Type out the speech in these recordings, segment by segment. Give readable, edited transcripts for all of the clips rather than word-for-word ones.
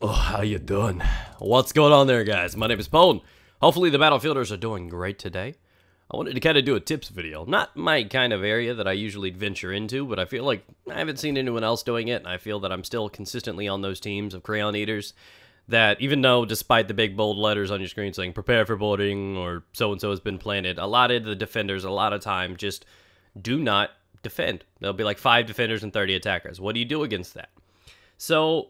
Oh, how you doing? What's going on there, guys? My name is Pone. Hopefully the Battlefielders are doing great today. I wanted to kind of do a tips video. Not my kind of area that I usually venture into, but I feel like I haven't seen anyone else doing it, and I feel that I'm still consistently on those teams of Crayon Eaters that even though, despite the big bold letters on your screen saying prepare for boarding or so-and-so has been planted, a lot of the defenders a lot of time just do not defend. There'll be like 5 defenders and 30 attackers. What do you do against that? So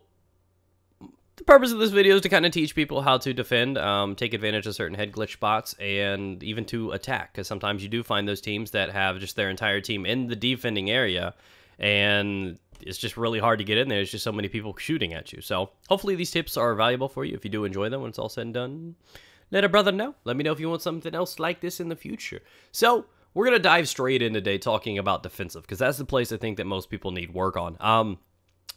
the purpose of this video is to kind of teach people how to defend, take advantage of certain head glitch spots, and even to attack, because sometimes you do find those teams that have just their entire team in the defending area, and it's just really hard to get in there. There's just so many people shooting at you. So hopefully these tips are valuable for you. If you do enjoy them when it's all said and done, let a brother know. Let me know if you want something else like this in the future. So we're going to dive straight in today talking about defensive, because that's the place I think that most people need work on.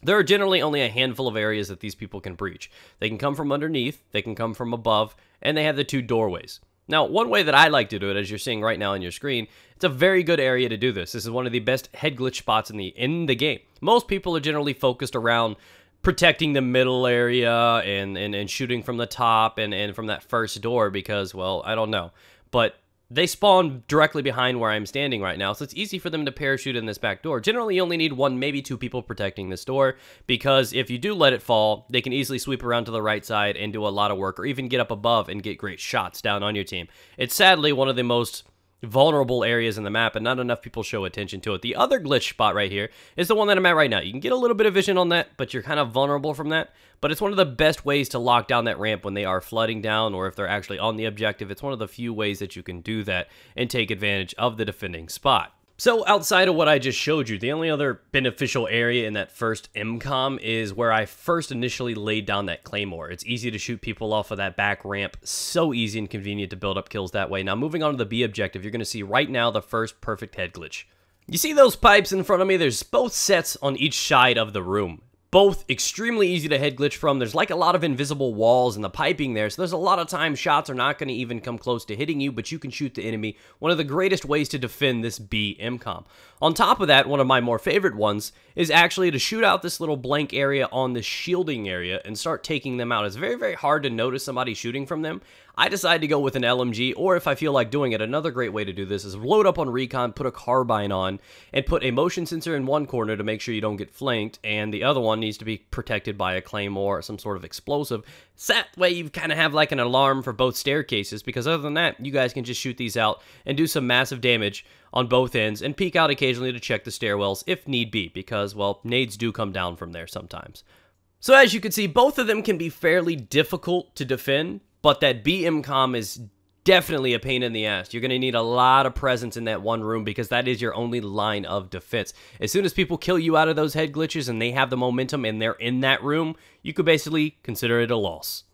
There are generally only a handful of areas that these people can breach. They can come from underneath, they can come from above, and they have the 2 doorways. Now, one way that I like to do it, as you're seeing right now on your screen, it's a very good area to do this. This is one of the best head glitch spots in the game. Most people are generally focused around protecting the middle area and shooting from the top and from that first door because, well, I don't know. But they spawn directly behind where I'm standing right now, so it's easy for them to parachute in this back door. Generally, you only need 1, maybe 2 people protecting this door, because if you do let it fall, they can easily sweep around to the right side and do a lot of work, or even get up above and get great shots down on your team. It's sadly one of the most vulnerable areas in the map, and not enough people show attention to it. The other glitch spot right here is the one that I'm at right now. You can get a little bit of vision on that, but you're kind of vulnerable from that. But it's one of the best ways to lock down that ramp when they are flooding down, or if they're actually on the objective. It's one of the few ways that you can do that and take advantage of the defending spot. So outside of what I just showed you, the only other beneficial area in that first MCOM is where I first initially laid down that Claymore. It's easy to shoot people off of that back ramp. So easy and convenient to build up kills that way. Now moving on to the B objective, you're going to see right now the first perfect head glitch. You see those pipes in front of me? There's both sets on each side of the room. Both extremely easy to head glitch from. There's like a lot of invisible walls and the piping there, so there's a lot of time shots are not going to even come close to hitting you, but you can shoot the enemy. One of the greatest ways to defend this B MCOM. On top of that, one of my more favorite ones is actually to shoot out this little blank area on the shielding area and start taking them out. It's very, very hard to notice somebody shooting from them. I decide to go with an LMG, or if I feel like doing it, another great way to do this is load up on recon, put a carbine on, and put a motion sensor in one corner to make sure you don't get flanked, and the other one needs to be protected by a claymore or some sort of explosive. So that way you kind of have like an alarm for both staircases, because other than that, you guys can just shoot these out and do some massive damage on both ends, and peek out occasionally to check the stairwells if need be, because, well, nades do come down from there sometimes. So as you can see, both of them can be fairly difficult to defend, but that B MCOM is definitely a pain in the ass. You're going to need a lot of presence in that one room, because that is your only line of defense. As soon as people kill you out of those head glitches and they have the momentum and they're in that room, you could basically consider it a loss.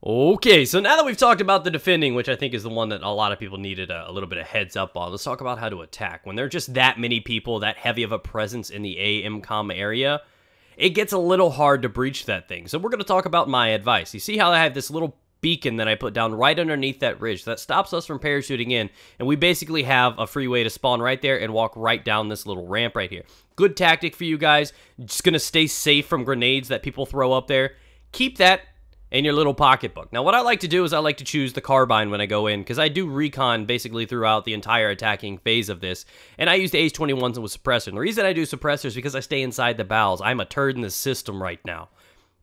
Okay, so now that we've talked about the defending, which I think is the one that a lot of people needed a little bit of heads up on, let's talk about how to attack. When there are just that many people, that heavy of a presence in the A MCOM area, it gets a little hard to breach that thing. So we're going to talk about my advice. You see how I have this little beacon that I put down right underneath that ridge that stops us from parachuting in, and we basically have a free way to spawn right there and walk right down this little ramp right here. Good tactic for you guys. Just gonna stay safe from grenades that people throw up there. Keep that in your little pocketbook. Now what I like to do is I like to choose the carbine when I go in, because I do recon basically throughout the entire attacking phase of this, and I use the H21s with suppressor. And the reason I do suppressor is because I stay inside the bowels. I'm a turd in this system right now.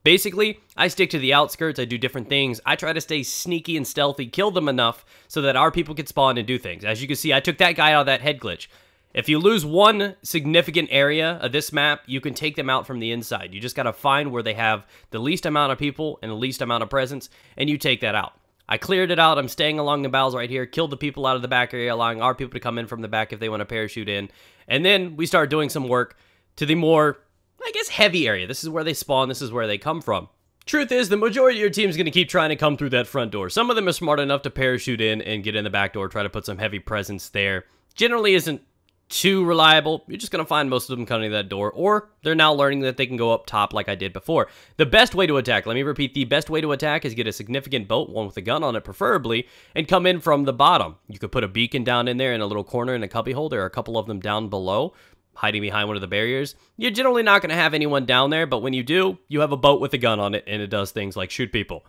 Basically, I stick to the outskirts, I do different things, I try to stay sneaky and stealthy, kill them enough so that our people can spawn and do things. As you can see, I took that guy out of that head glitch. If you lose one significant area of this map, you can take them out from the inside. You just gotta find where they have the least amount of people and the least amount of presence, and you take that out. I cleared it out, I'm staying along the bowels right here, killed the people out of the back area, allowing our people to come in from the back if they want to parachute in, and then we start doing some work to the more, I guess, heavy area. This is where they spawn, this is where they come from. Truth is, the majority of your team is going to keep trying to come through that front door. Some of them are smart enough to parachute in and get in the back door, try to put some heavy presence there. Generally isn't too reliable. You're just going to find most of them coming to that door, or they're now learning that they can go up top like I did before. The best way to attack, let me repeat, the best way to attack is get a significant boat, one with a gun on it preferably, and come in from the bottom. You could put a beacon down in there in a little corner in a cubby hole. There are a couple of them down below. hiding behind one of the barriers, you're generally not going to have anyone down there, but when you do, you have a boat with a gun on it, and it does things like shoot people.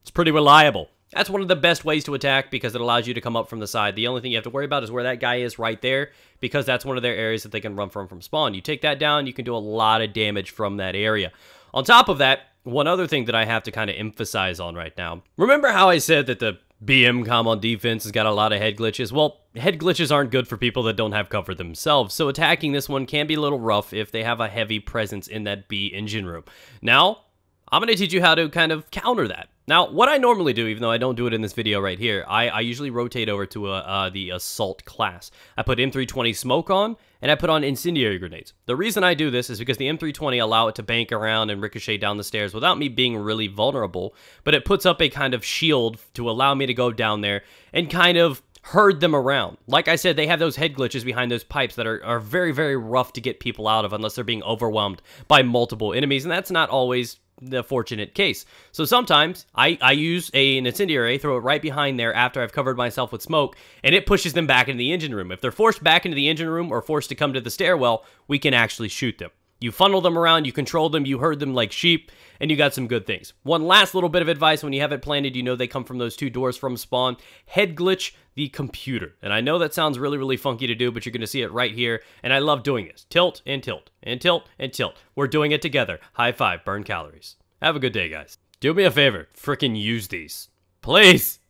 It's pretty reliable. That's one of the best ways to attack because it allows you to come up from the side. The only thing you have to worry about is where that guy is right there, because that's one of their areas that they can run from spawn. You take that down, you can do a lot of damage from that area. On top of that, one other thing that I have to kind of emphasize on right now. Remember how I said that the BM comm on defense has got a lot of head glitches? Well, head glitches aren't good for people that don't have cover themselves, so attacking this one can be a little rough if they have a heavy presence in that B engine room. Now, I'm going to teach you how to kind of counter that. Now, what I normally do, even though I don't do it in this video right here, I usually rotate over to the Assault class. I put M320 smoke on, and I put on incendiary grenades. The reason I do this is because the M320 allow it to bank around and ricochet down the stairs without me being really vulnerable, but it puts up a kind of shield to allow me to go down there and kind of herd them around. Like I said, they have those head glitches behind those pipes that are very, very rough to get people out of unless they're being overwhelmed by multiple enemies, and that's not always the fortunate case. So sometimes I use an incendiary, throw it right behind there after I've covered myself with smoke, and it pushes them back into the engine room. If they're forced back into the engine room or forced to come to the stairwell, we can actually shoot them. You funnel them around, you control them, you herd them like sheep, and you got some good things. One last little bit of advice: when you have it planted, you know they come from those two doors from spawn. Head glitch the computer. And I know that sounds really, really funky to do, but you're going to see it right here, and I love doing this. Tilt and tilt and tilt and tilt. We're doing it together. High five, burn calories. Have a good day, guys. Do me a favor, frickin' use these. Please.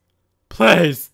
Please.